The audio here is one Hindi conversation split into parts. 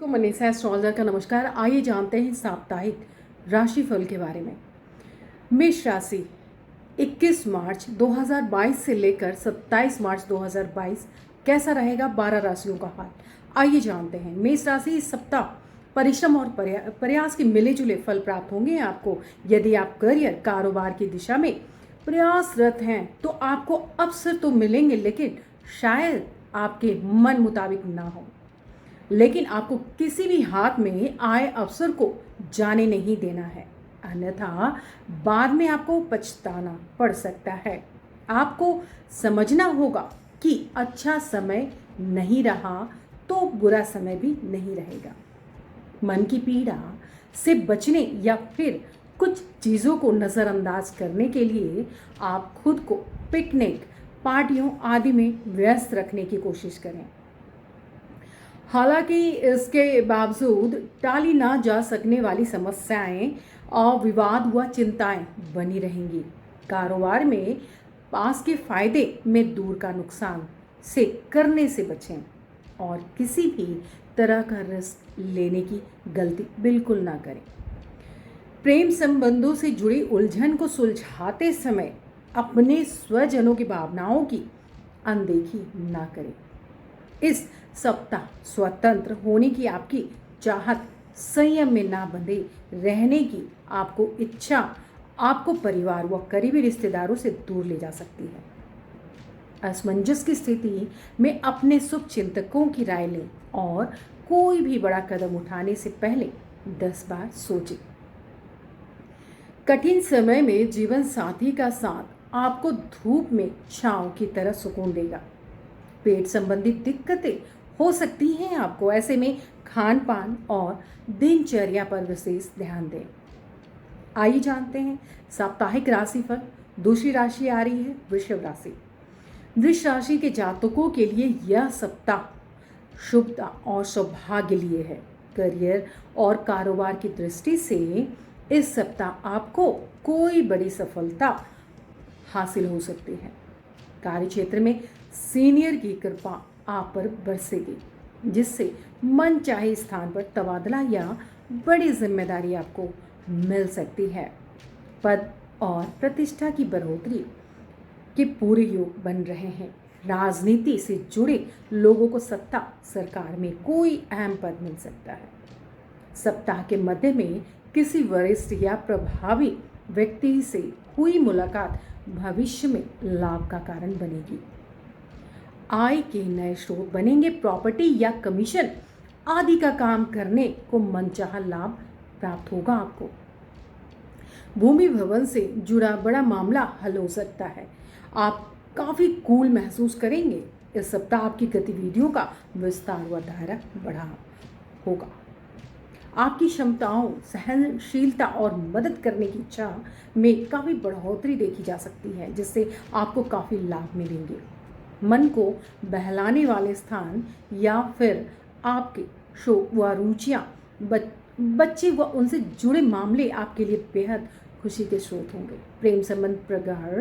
को मनीषा एस्ट्रोलॉजर का नमस्कार। आइए जानते हैं साप्ताहिक राशिफल के बारे में। मेष राशि 21 मार्च 2022 से लेकर 27 मार्च 2022 कैसा रहेगा 12 राशियों का हाल। आइए जानते हैं। मेष राशि इस सप्ताह परिश्रम और प्रयास के मिले जुले फल प्राप्त होंगे आपको। यदि आप करियर कारोबार की दिशा में प्रयासरत हैं तो आपको अवसर तो मिलेंगे, लेकिन शायद आपके मन मुताबिक ना हो। लेकिन आपको किसी भी हाथ में आए अवसर को जाने नहीं देना है, अन्यथा बाद में आपको पछताना पड़ सकता है। आपको समझना होगा कि अच्छा समय नहीं रहा तो बुरा समय भी नहीं रहेगा। मन की पीड़ा से बचने या फिर कुछ चीज़ों को नज़रअंदाज करने के लिए आप खुद को पिकनिक, पार्टियों आदि में व्यस्त रखने की कोशिश करें। हालांकि इसके बावजूद टाली ना जा सकने वाली समस्याएं और विवाद व चिंताएं बनी रहेंगी। कारोबार में पास के फायदे में दूर का नुकसान से करने से बचें और किसी भी तरह का रिस्क लेने की गलती बिल्कुल ना करें। प्रेम संबंधों से जुड़ी उलझन को सुलझाते समय अपने स्वजनों की भावनाओं की अनदेखी ना करें। इस सप्ताह स्वतंत्र होने की आपकी चाहत, संयम में ना बंधे रहने की आपको इच्छा आपको परिवार व करीबी रिश्तेदारों से दूर ले जा सकती है। असमंजस की स्थिति में अपने शुभ चिंतकों की राय लें और कोई भी बड़ा कदम उठाने से पहले 10 बार सोचें। कठिन समय में जीवन साथी का साथ आपको धूप में छांव की तरह सुकून देगा। पेट संबंधित दिक्कतें हो सकती हैं आपको, ऐसे में खान पान और दिनचर्या पर विशेष ध्यान दें। आइए जानते हैं साप्ताहिक राशिफल। दूसरी राशि आ रही है वृषभ राशि। वृष राशि के जातकों के लिए यह सप्ताह शुभता और सौभाग्य लिए है। करियर और कारोबार की दृष्टि से इस सप्ताह आपको कोई बड़ी सफलता हासिल हो सकती है। कार्य क्षेत्र में सीनियर की कृपा आप पर बरसेगी, जिससे मन चाहे स्थान पर तबादला या बड़ी जिम्मेदारी आपको मिल सकती है। पद और प्रतिष्ठा की बढ़ोतरी के पूरे योग बन रहे हैं। राजनीति से जुड़े लोगों को सत्ता सरकार में कोई अहम पद मिल सकता है। सप्ताह के मध्य में किसी वरिष्ठ या प्रभावी व्यक्ति से हुई मुलाकात भविष्य में लाभ का कारण बनेगी। आय के नए स्रोत बनेंगे। प्रॉपर्टी या कमीशन आदि का काम करने को मनचाहा लाभ प्राप्त होगा आपको। भूमि भवन से जुड़ा बड़ा मामला हल हो सकता है। आप काफ़ी कूल महसूस करेंगे। इस सप्ताह आपकी गतिविधियों का विस्तार व दायरा बढ़ा होगा। आपकी क्षमताओं, सहनशीलता और मदद करने की इच्छा में काफ़ी बढ़ोतरी देखी जा सकती है, जिससे आपको काफ़ी लाभ मिलेंगे। मन को बहलाने वाले स्थान या फिर आपके शौक व रुचियाँ, बच्चे व उनसे जुड़े मामले आपके लिए बेहद खुशी के स्रोत होंगे। प्रेम संबंध प्रगाढ़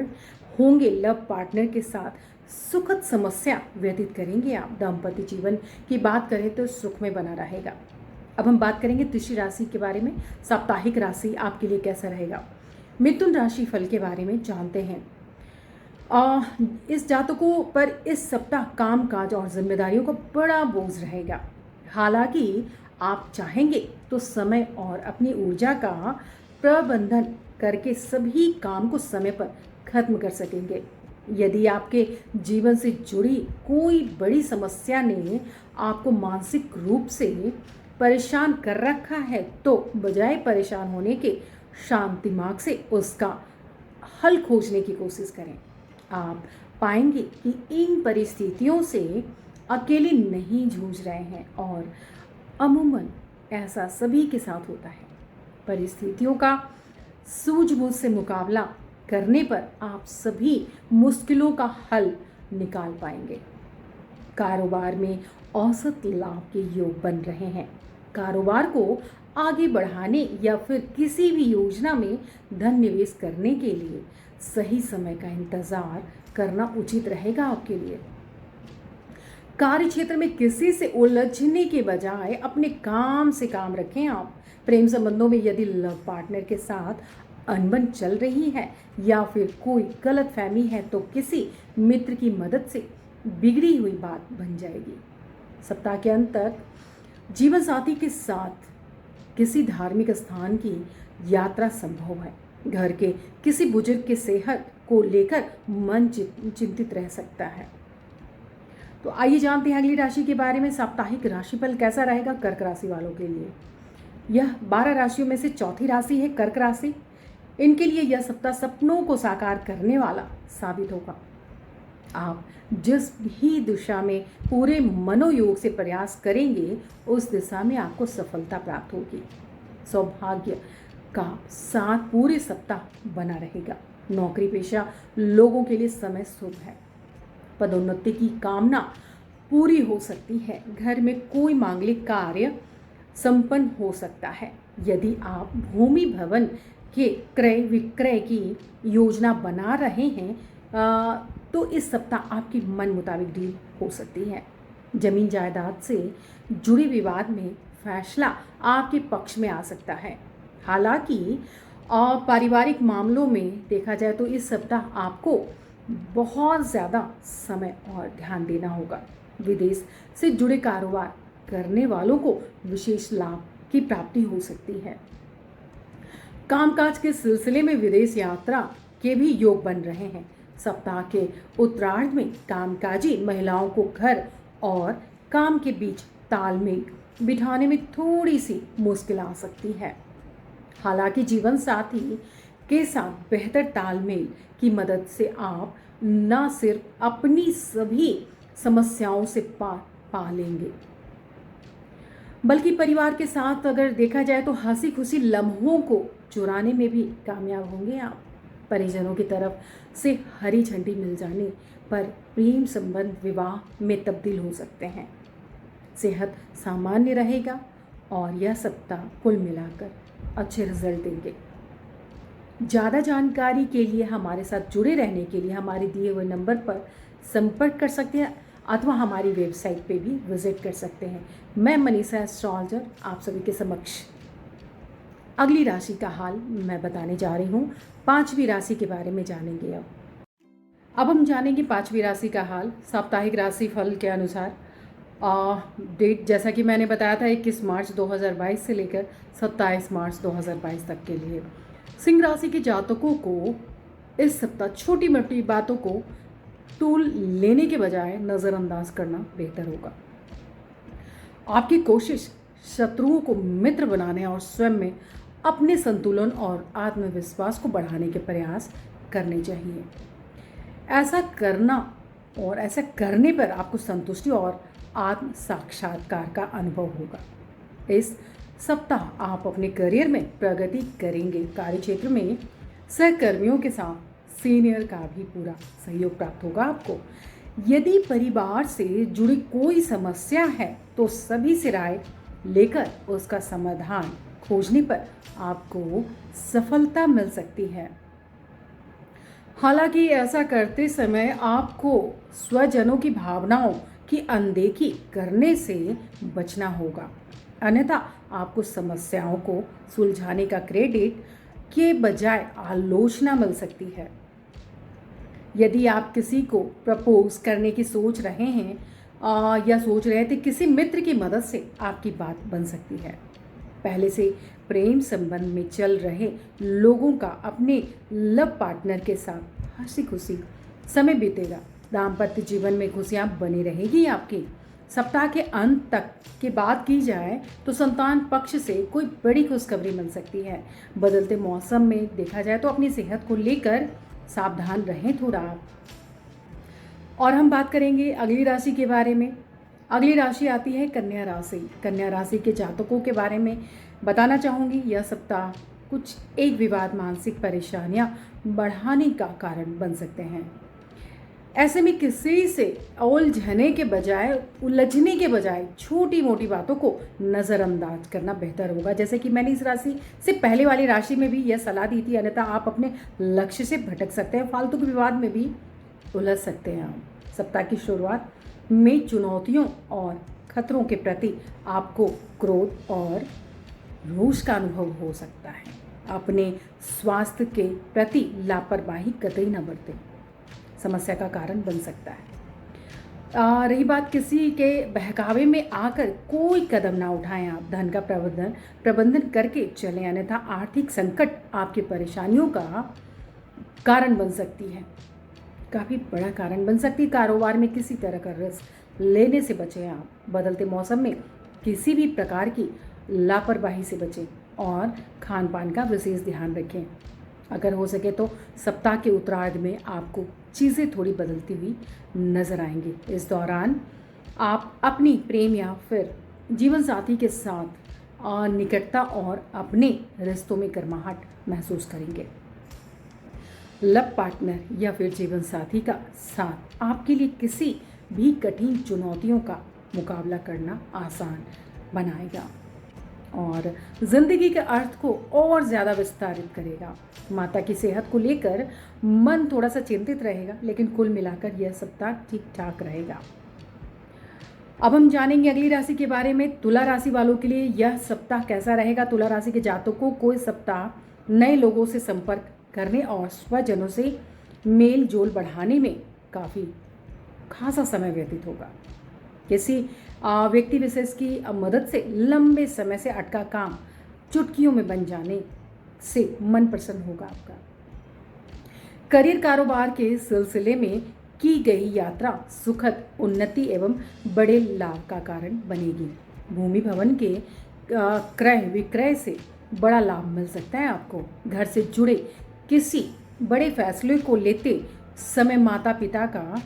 होंगे। लव पार्टनर के साथ सुखद समस्या व्यतीत करेंगे आप। दाम्पत्य जीवन की बात करें तो सुख में बना रहेगा। अब हम बात करेंगे तीसरी राशि के बारे में। साप्ताहिक राशि आपके लिए कैसा रहेगा। मिथुन राशि फल के बारे में जानते हैं। इस जातकों पर इस सप्ताह काम काज और जिम्मेदारियों का बड़ा बोझ रहेगा। हालांकि आप चाहेंगे तो समय और अपनी ऊर्जा का प्रबंधन करके सभी काम को समय पर खत्म कर सकेंगे। यदि आपके जीवन से जुड़ी कोई बड़ी समस्या ने आपको मानसिक रूप से परेशान कर रखा है तो बजाय परेशान होने के शांत दिमाग से उसका हल खोजने की कोशिश करें। आप पाएंगे कि इन परिस्थितियों से अकेले नहीं जूझ रहे हैं और अमूमन ऐसा सभी के साथ होता है। परिस्थितियों का सूझबूझ से मुकाबला करने पर आप सभी मुश्किलों का हल निकाल पाएंगे। कारोबार में औसत लाभ के योग बन रहे हैं। कारोबार को आगे बढ़ाने या फिर किसी भी योजना में धन निवेश करने के लिए सही समय का इंतज़ार करना उचित रहेगा आपके लिए। कार्य क्षेत्र में किसी से उलझने के बजाय अपने काम से काम रखें आप। प्रेम संबंधों में यदि लव पार्टनर के साथ अनबन चल रही है या फिर कोई गलत फहमी है तो किसी मित्र की मदद से बिगड़ी हुई बात बन जाएगी। सप्ताह के अंत तक जीवन साथी के साथ किसी धार्मिक स्थान की यात्रा संभव है। घर के किसी बुजुर्ग की सेहत को लेकर मन चिंतित रह सकता है। तो आइए जानते हैं अगली राशि के बारे में। साप्ताहिक राशिफल कैसा रहेगा कर्क राशि वालों के लिए। यह 12 राशियों में से चौथी राशि है कर्क राशि। इनके लिए यह सप्ताह सपनों को साकार करने वाला साबित होगा। आप जिस भी दिशा में पूरे मनोयोग से प्रयास करेंगे उस दिशा में आपको सफलता प्राप्त होगी। सौभाग्य का साथ पूरे सप्ताह बना रहेगा। नौकरी पेशा लोगों के लिए समय शुभ है। पदोन्नति की कामना पूरी हो सकती है। घर में कोई मांगलिक कार्य संपन्न हो सकता है। यदि आप भूमि भवन के क्रय विक्रय की योजना बना रहे हैं तो इस सप्ताह आपकी मन मुताबिक डील हो सकती है। जमीन जायदाद से जुड़े विवाद में फैसला आपके पक्ष में आ सकता है। हालांकि पारिवारिक मामलों में देखा जाए तो इस सप्ताह आपको बहुत ज़्यादा समय और ध्यान देना होगा। विदेश से जुड़े कारोबार करने वालों को विशेष लाभ की प्राप्ति हो सकती है। कामकाज के सिलसिले में विदेश यात्रा के भी योग बन रहे हैं। सप्ताह के उत्तरार्ध में कामकाजी महिलाओं को घर और काम के बीच तालमेल बिठाने में थोड़ी सी मुश्किल आ सकती है। हालांकि जीवन साथी के साथ बेहतर तालमेल की मदद से आप न सिर्फ अपनी सभी समस्याओं से पार पा लेंगे बल्कि परिवार के साथ अगर देखा जाए तो हंसी खुशी लम्हों को चुराने में भी कामयाब होंगे आप। परिजनों की तरफ से हरी झंडी मिल जाने पर प्रेम संबंध विवाह में तब्दील हो सकते हैं। सेहत सामान्य रहेगा और यह सप्ताह कुल मिलाकर अच्छे रिजल्ट देंगे। ज़्यादा जानकारी के लिए हमारे साथ जुड़े रहने के लिए हमारे दिए हुए नंबर पर संपर्क कर सकते हैं अथवा हमारी वेबसाइट पे भी विजिट कर सकते हैं। मैं मनीषा एस्ट्रोलॉजर आप सभी के समक्ष अगली राशि का हाल मैं बताने जा रही हूँ। 5वीं राशि के बारे में जानेंगे। अब हम जानेंगे 5वीं राशि का हाल साप्ताहिक राशि फल के अनुसार। डेट जैसा कि मैंने बताया था 21 मार्च 2022 से लेकर 27 मार्च 2022 तक के लिए। सिंह राशि के जातकों को इस सप्ताह छोटी मोटी बातों को टूल लेने के बजाय नज़रअंदाज करना बेहतर होगा। आपकी कोशिश शत्रुओं को मित्र बनाने और स्वयं में अपने संतुलन और आत्मविश्वास को बढ़ाने के प्रयास करने चाहिए। ऐसा करना और ऐसा करने पर आपको संतुष्टि और आत्म साक्षात्कार का अनुभव होगा। इस सप्ताह आप अपने करियर में प्रगति करेंगे। कार्यक्षेत्र में सहकर्मियों के साथ सीनियर का भी पूरा सहयोग प्राप्त होगा आपको। यदि परिवार से जुड़ी कोई समस्या है तो सभी से राय लेकर उसका समाधान खोजने पर आपको सफलता मिल सकती है। हालांकि ऐसा करते समय आपको स्वजनों की भावनाओं की अनदेखी करने से बचना होगा, अन्यथा आपको समस्याओं को सुलझाने का क्रेडिट के बजाय आलोचना मिल सकती है। यदि आप किसी को प्रपोज करने की सोच रहे हैं या सोच रहे थे, किसी मित्र की मदद से आपकी बात बन सकती है। पहले से प्रेम संबंध में चल रहे लोगों का अपने लव पार्टनर के साथ हंसी खुशी समय बीतेगा। दाम्पत्य जीवन में खुशियाँ बनी रहेगी आपकी। सप्ताह के अंत तक की बात की जाए तो संतान पक्ष से कोई बड़ी खुशखबरी मिल सकती है। बदलते मौसम में देखा जाए तो अपनी सेहत को लेकर सावधान रहें थोड़ा आप। और हम बात करेंगे अगली राशि के बारे में। अगली राशि आती है कन्या राशि। कन्या राशि के जातकों के बारे में बताना चाहूँगी। यह सप्ताह कुछ एक विवाद मानसिक परेशानियाँ बढ़ाने का कारण बन सकते हैं। ऐसे में किसी से उलझने के बजाय उलझने के बजाय छोटी मोटी बातों को नज़रअंदाज करना बेहतर होगा। जैसे कि मैंने इस राशि से पहले वाली राशि में भी यह सलाह दी थी, अन्यथा आप अपने लक्ष्य से भटक सकते हैं, फालतू के विवाद में भी उलझ सकते हैं। आप सप्ताह की शुरुआत में चुनौतियों और खतरों के प्रति आपको क्रोध और रोष का अनुभव हो सकता है। अपने स्वास्थ्य के प्रति लापरवाही कतई न बरतें, समस्या का कारण बन सकता है। रही बात किसी के बहकावे में आकर कोई कदम ना उठाएं। आप धन का प्रबंधन करके चलें, अन्यथा आर्थिक संकट आपकी परेशानियों का कारण बन सकती है, काफ़ी बड़ा कारण बन सकती है। कारोबार में किसी तरह का रिस्क लेने से बचें। आप बदलते मौसम में किसी भी प्रकार की लापरवाही से बचें और खान पान का विशेष ध्यान रखें। अगर हो सके तो सप्ताह के उत्तरार्ध में आपको चीज़ें थोड़ी बदलती हुई नजर आएंगी। इस दौरान आप अपनी प्रेम या फिर जीवन साथी के साथ निकटता और अपने रिश्तों में गर्माहट महसूस करेंगे। लव पार्टनर या फिर जीवन साथी का साथ आपके लिए किसी भी कठिन चुनौतियों का मुकाबला करना आसान बनाएगा और ज़िंदगी के अर्थ को और ज़्यादा विस्तारित करेगा। माता की सेहत को लेकर मन थोड़ा सा चिंतित रहेगा, लेकिन कुल मिलाकर यह सप्ताह ठीक ठाक रहेगा। अब हम जानेंगे अगली राशि के बारे में। तुला राशि वालों के लिए यह सप्ताह कैसा रहेगा। तुला राशि के जातकों को इस सप्ताह नए लोगों से संपर्क करने और स्वजनों से मेल जोल बढ़ाने में काफ़ी खासा समय व्यतीत होगा। किसी व्यक्ति विशेष की मदद से लंबे समय से अटका काम चुटकियों में बन जाने से मन प्रसन्न होगा आपका। करियर कारोबार के सिलसिले में की गई यात्रा सुखद उन्नति एवं बड़े लाभ का कारण बनेगी। भूमि भवन के क्रय विक्रय से बड़ा लाभ मिल सकता है आपको। घर से जुड़े किसी बड़े फैसले को लेते समय माता पिता का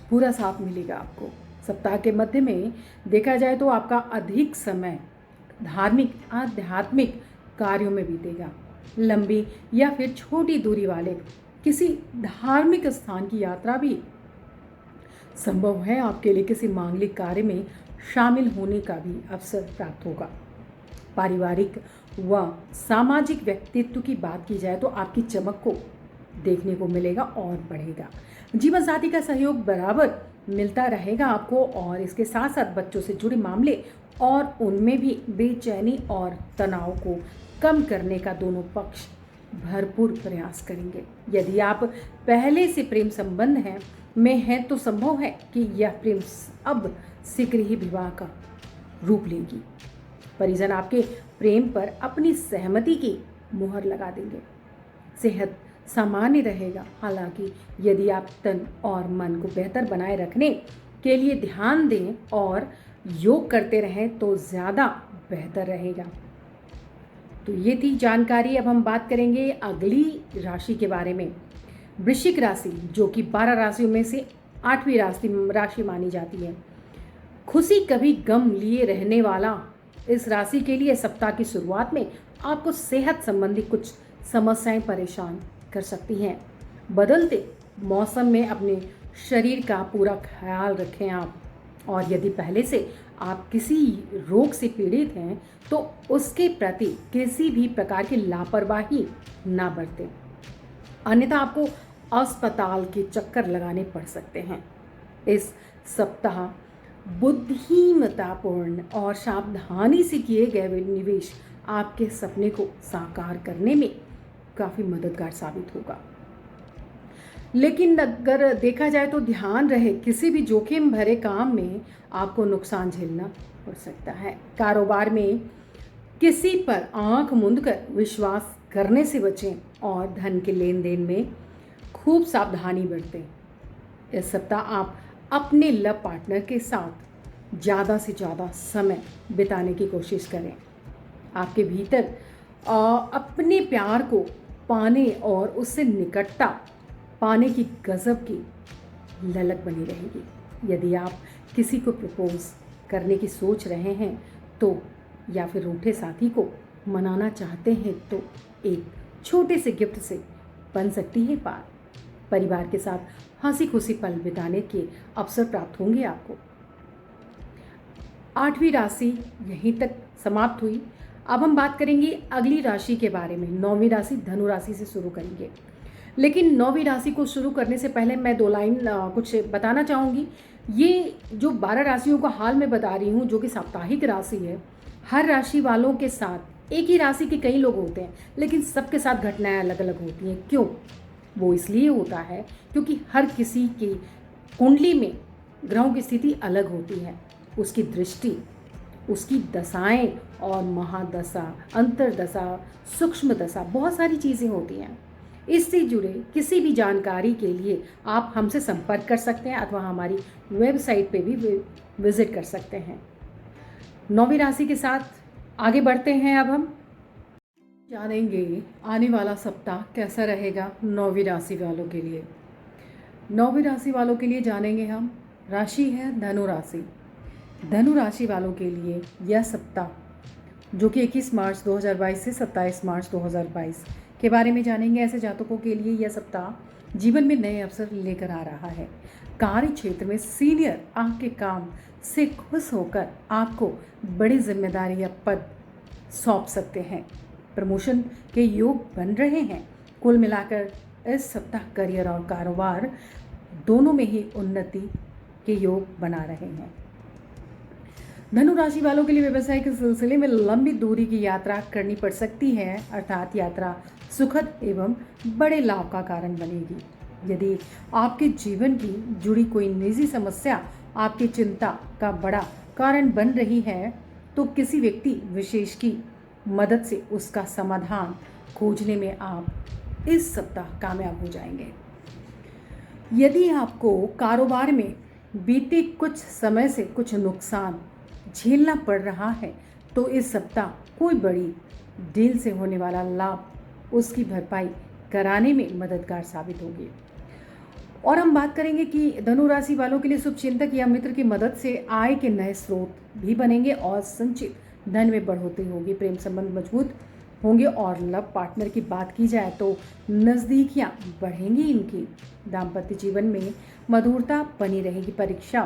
पूरा साथ मिलेगा आपको। सप्ताह के मध्य में देखा जाए तो आपका अधिक समय धार्मिक आध्यात्मिक कार्यों में बीतेगा। लंबी या फिर छोटी दूरी वाले किसी धार्मिक स्थान की यात्रा भी संभव है आपके लिए। किसी मांगलिक कार्य में शामिल होने का भी अवसर प्राप्त होगा। पारिवारिक व सामाजिक व्यक्तित्व की बात की जाए तो आपकी चमक को देखने को मिलेगा और बढ़ेगा। जीवन साथी का सहयोग बराबर मिलता रहेगा आपको और इसके साथ साथ बच्चों से जुड़े मामले और उनमें भी बेचैनी और तनाव को कम करने का दोनों पक्ष भरपूर प्रयास करेंगे। यदि आप पहले से प्रेम संबंध में हैं तो संभव है कि यह प्रेम अब शीघ्र ही विवाह का रूप लेगी। परिजन आपके प्रेम पर अपनी सहमति की मुहर लगा देंगे। सेहत सामान्य रहेगा। हालांकि यदि आप तन और मन को बेहतर बनाए रखने के लिए ध्यान दें और योग करते रहें तो ज़्यादा बेहतर रहेगा। तो ये थी जानकारी। अब हम बात करेंगे अगली राशि के बारे में। वृश्चिक राशि, जो कि 12 राशियों में से 8वीं राशि मानी जाती है। खुशी कभी गम लिए रहने वाला इस राशि के लिए सप्ताह की शुरुआत में आपको सेहत संबंधी कुछ समस्याएं परेशान कर सकती हैं। बदलते मौसम में अपने शरीर का पूरा ख्याल रखें आप, और यदि पहले से आप किसी रोग से पीड़ित हैं तो उसके प्रति किसी भी प्रकार की लापरवाही ना बरतें, अन्यथा आपको अस्पताल के चक्कर लगाने पड़ सकते हैं। इस सप्ताह बुद्धिमत्तापूर्ण और सावधानी से किए गए निवेश आपके सपने को साकार करने में काफ़ी मददगार साबित होगा। लेकिन अगर देखा जाए तो ध्यान रहे, किसी भी जोखिम भरे काम में आपको नुकसान झेलना पड़ सकता है। कारोबार में किसी पर आंख मूंदकर विश्वास करने से बचें और धन के लेन देन में खूब सावधानी बरतें। इस सप्ताह आप अपने लव पार्टनर के साथ ज़्यादा से ज़्यादा समय बिताने की कोशिश करें। आपके भीतर अपने प्यार को पाने और उससे निकटता पाने की गजब की ललक बनी रहेगी। यदि आप किसी को प्रपोज करने की सोच रहे हैं तो या फिर रूठे साथी को मनाना चाहते हैं तो एक छोटे से गिफ्ट से बन सकती है पार। परिवार के साथ हंसी खुशी पल बिताने के अवसर प्राप्त होंगे आपको। 8वीं राशि यहीं तक समाप्त हुई। अब हम बात करेंगे अगली राशि के बारे में। 9वीं राशि धनु राशि से शुरू करेंगे। लेकिन 9वीं राशि को शुरू करने से पहले मैं 2 लाइन कुछ बताना चाहूँगी। ये जो 12 राशियों का हाल मैं बता रही हूँ, जो कि साप्ताहिक राशि है, हर राशि वालों के साथ एक ही राशि के कई लोग होते हैं, लेकिन सबके साथ घटनाएं अलग अलग होती हैं। क्यों? वो इसलिए होता है क्योंकि हर किसी की कुंडली में ग्रहों की स्थिति अलग होती है। उसकी दृष्टि, उसकी दशाएं और महादशा, अंतरदशा, सूक्ष्म दशा, बहुत सारी चीज़ें होती हैं। इससे जुड़े किसी भी जानकारी के लिए आप हमसे संपर्क कर सकते हैं अथवा हमारी वेबसाइट पे भी विजिट कर सकते हैं। 9वीं राशि के साथ आगे बढ़ते हैं। अब हम जानेंगे आने वाला सप्ताह कैसा रहेगा 9वीं राशि वालों के लिए। 9वीं राशि वालों के लिए जानेंगे हम, राशि है धनु राशि। धनु राशि वालों के लिए यह सप्ताह, जो कि 21 मार्च 2022 से 27 मार्च 2022 के बारे में जानेंगे। ऐसे जातकों के लिए यह सप्ताह जीवन में नए अवसर लेकर आ रहा है। कार्य क्षेत्र में सीनियर आपके काम से खुश होकर आपको बड़ी जिम्मेदारी या पद सौंप सकते हैं। प्रमोशन के योग बन रहे हैं। कुल मिलाकर इस सप्ताह करियर और कारोबार दोनों में ही उन्नति के योग बना रहे हैं। धनु राशि वालों के लिए व्यवसाय के सिलसिले में लंबी दूरी की यात्रा करनी पड़ सकती है, अर्थात यात्रा सुखद एवं बड़े लाभ का कारण बनेगी। यदि आपके जीवन की जुड़ी कोई निजी समस्या आपकी चिंता का बड़ा कारण बन रही है, तो किसी व्यक्ति विशेष की मदद से उसका समाधान खोजने में आप इस सप्ताह कामयाब हो जाएंगे। यदि आपको कारोबार में बीते कुछ समय से कुछ नुकसान झेलना पड़ रहा है, तो इस सप्ताह कोई बड़ी डील से होने वाला लाभ उसकी भरपाई कराने में मददगार साबित होगी। और हम बात करेंगे कि धनु राशि वालों के लिए शुभचिंतक या मित्र की मदद से आय के नए स्रोत भी बनेंगे और संचित धन में बढ़ोतरी होगी। प्रेम संबंध मजबूत होंगे और लव पार्टनर की बात की जाए तो नज़दीकियां बढ़ेंगी इनकी। दाम्पत्य जीवन में मधुरता बनी रहेगी। परीक्षा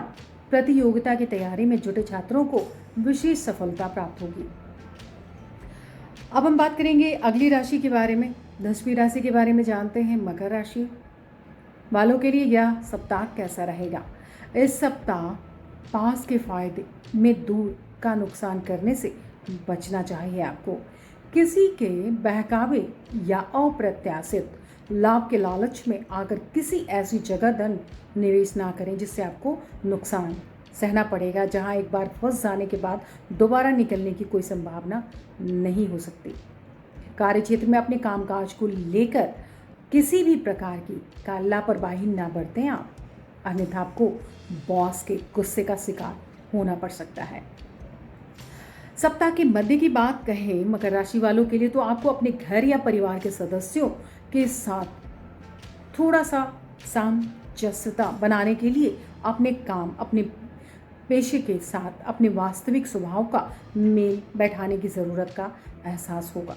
प्रतियोगिता की तैयारी में जुटे छात्रों को विशेष सफलता प्राप्त होगी। अब हम बात करेंगे अगली राशि के बारे में। 10वीं राशि के बारे में जानते हैं। मकर राशि वालों के लिए यह सप्ताह कैसा रहेगा। इस सप्ताह पास के फायदे में दूर का नुकसान करने से बचना चाहिए आपको। किसी के बहकावे या अप्रत्याशित लाभ के लालच में आकर किसी ऐसी जगह धन निवेश ना करें जिससे आपको नुकसान सहना पड़ेगा, जहां एक बार फंस जाने के बाद दोबारा निकलने की कोई संभावना नहीं हो सकती। कार्य क्षेत्र में अपने कामकाज को लेकर किसी भी प्रकार की लापरवाही ना बरतें आप, अन्यथा आपको बॉस के गुस्से का शिकार होना पड़ सकता है। सप्ताह के मध्य की बात कहें मकर राशि वालों के लिए, तो आपको अपने घर या परिवार के सदस्यों के साथ थोड़ा सा सामंजस्यता बनाने के लिए अपने काम, अपने पेशे के साथ अपने वास्तविक स्वभाव का मेल बैठाने की ज़रूरत का एहसास होगा।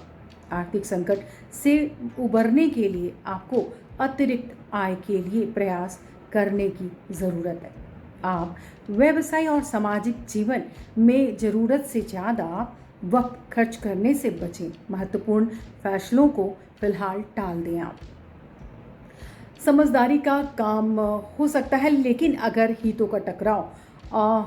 आर्थिक संकट से उबरने के लिए आपको अतिरिक्त आय के लिए प्रयास करने की ज़रूरत है। आप व्यवसाय और सामाजिक जीवन में ज़रूरत से ज़्यादा वक्त खर्च करने से बचें। महत्वपूर्ण फैसलों को फिलहाल टाल दें आप। समझदारी का काम हो सकता है, लेकिन अगर हितों का टकराव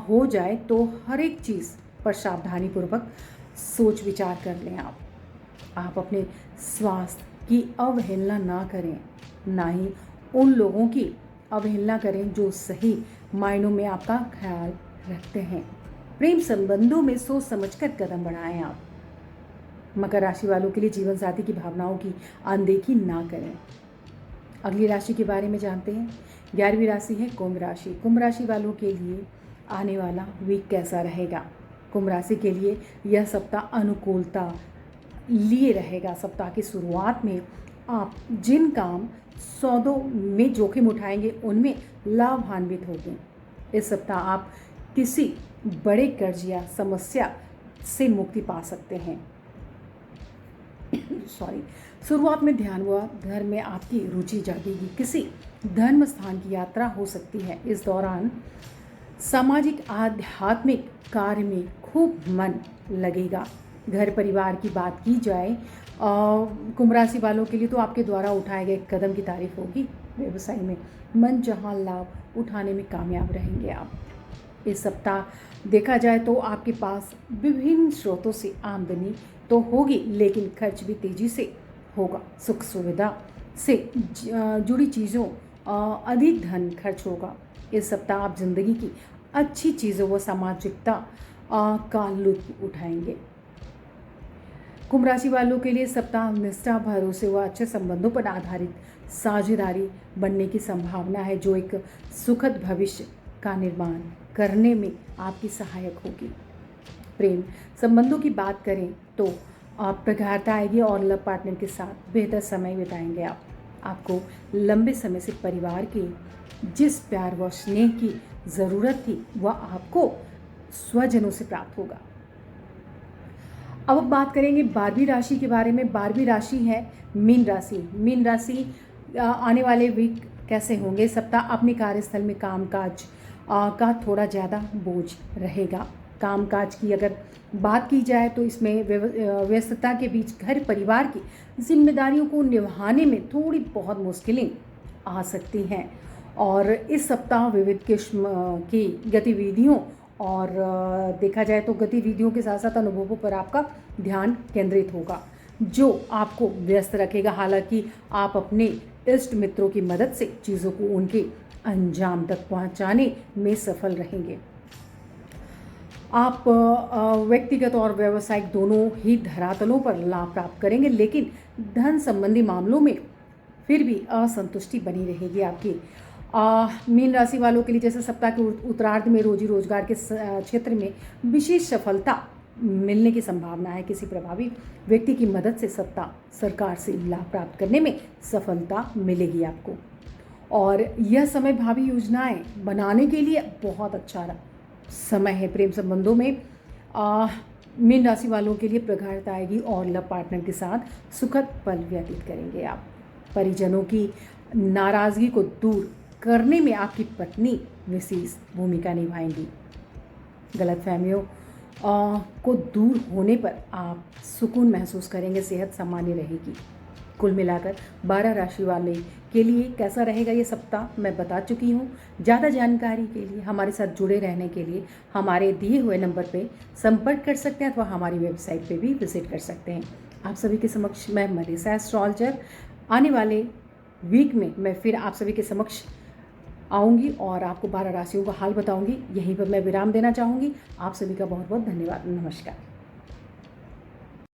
हो जाए तो हर एक चीज़ पर सावधानीपूर्वक सोच विचार कर लें आप अपने स्वास्थ्य की अवहेलना ना करें, ना ही उन लोगों की अवहेलना करें जो सही मायनों में आपका ख्याल रखते हैं। प्रेम संबंधों में सोच समझकर कदम बढ़ाएं आप। मकर राशि वालों के लिए जीवन साथी की भावनाओं की अनदेखी ना करें। अगली राशि के बारे में जानते हैं। 11वीं राशि है कुंभ राशि। कुंभ राशि वालों के लिए आने वाला वीक कैसा रहेगा। कुंभ राशि के लिए यह सप्ताह अनुकूलता लिए रहेगा। सप्ताह की शुरुआत में आप जिन काम सौदों में जोखिम उठाएंगे उनमें लाभान्वित होंगे। इस सप्ताह आप किसी बड़े कर्ज या समस्या से मुक्ति पा सकते हैं। शुरुआत में ध्यान व घर में आपकी रुचि जागेगी। किसी धर्म स्थान की यात्रा हो सकती है। इस दौरान सामाजिक आध्यात्मिक कार्य में खूब मन लगेगा। घर परिवार की बात की जाए कुंभ राशि वालों के लिए, तो आपके द्वारा उठाए गए कदम की तारीफ होगी। व्यवसाय में मनचाहा लाभ उठाने में कामयाब रहेंगे आप। इस सप्ताह देखा जाए तो आपके पास विभिन्न स्रोतों से आमदनी तो होगी, लेकिन खर्च भी तेजी से होगा। सुख सुविधा से जुड़ी चीज़ों अधिक धन खर्च होगा। इस सप्ताह आप जिंदगी की अच्छी चीज़ों व सामाजिकता का लुत्फ उठाएंगे। कुंभ राशि वालों के लिए सप्ताह निष्ठा, भरोसे व अच्छे संबंधों पर आधारित साझेदारी बनने की संभावना है, जो एक सुखद भविष्य का निर्माण करने में आपकी सहायक होगी। प्रेम संबंधों की बात करें तो आप प्रगाढ़ता आएगी और लव पार्टनर के साथ बेहतर समय बिताएंगे। आपको लंबे समय से परिवार के जिस प्यार व स्नेह की ज़रूरत थी वह आपको स्वजनों से प्राप्त होगा। अब बात करेंगे 12वीं राशि के बारे में। 12वीं राशि है मीन राशि। मीन राशि आने वाले वीक कैसे होंगे? सप्ताह अपने कार्यस्थल में कामकाज का थोड़ा ज़्यादा बोझ रहेगा। कामकाज की अगर बात की जाए तो इसमें व्यस्तता के बीच घर परिवार की जिम्मेदारियों को निभाने में थोड़ी बहुत मुश्किलें आ सकती हैं, और इस सप्ताह विविध किस्म की गतिविधियों और देखा जाए तो गतिविधियों के साथ साथ अनुभवों पर आपका ध्यान केंद्रित होगा, जो आपको व्यस्त रखेगा। हालांकि आप अपने इष्ट मित्रों की मदद से चीज़ों को उनके अंजाम तक पहुंचाने में सफल रहेंगे। आप व्यक्तिगत और व्यावसायिक दोनों ही धरातलों पर लाभ प्राप्त करेंगे, लेकिन धन संबंधी मामलों में फिर भी असंतुष्टि बनी रहेगी आपकी। मीन राशि वालों के लिए जैसे सप्ताह के उत्तरार्ध में रोजी रोजगार के क्षेत्र में विशेष सफलता मिलने की संभावना है। किसी प्रभावी व्यक्ति की मदद से सत्ता सरकार से लाभ प्राप्त करने में सफलता मिलेगी आपको, और यह समय भावी योजनाएं बनाने के लिए बहुत अच्छा समय है। प्रेम संबंधों में मीन राशि वालों के लिए प्रगाढ़ता आएगी और लव पार्टनर के साथ सुखद पल व्यतीत करेंगे आप। परिजनों की नाराज़गी को दूर करने में आपकी पत्नी विशेष भूमिका निभाएंगी। गलतफहमियों को दूर होने पर आप सुकून महसूस करेंगे, सेहत सामान्य रहेगी। कुल मिलाकर 12 राशि वाले के लिए कैसा रहेगा ये सप्ताह मैं बता चुकी हूँ। ज़्यादा जानकारी के लिए हमारे साथ जुड़े रहने के लिए हमारे दिए हुए नंबर पे संपर्क कर सकते हैं अथवा हमारी वेबसाइट पे भी विजिट कर सकते हैं। आप सभी के समक्ष मैं मनीषा एस्ट्रोलॉजर आने वाले वीक में मैं फिर आप सभी के समक्ष आऊँगी और आपको 12 राशियों का हाल बताऊँगी। यहीं पर मैं विराम देना चाहूँगी। आप सभी का बहुत बहुत धन्यवाद। नमस्कार।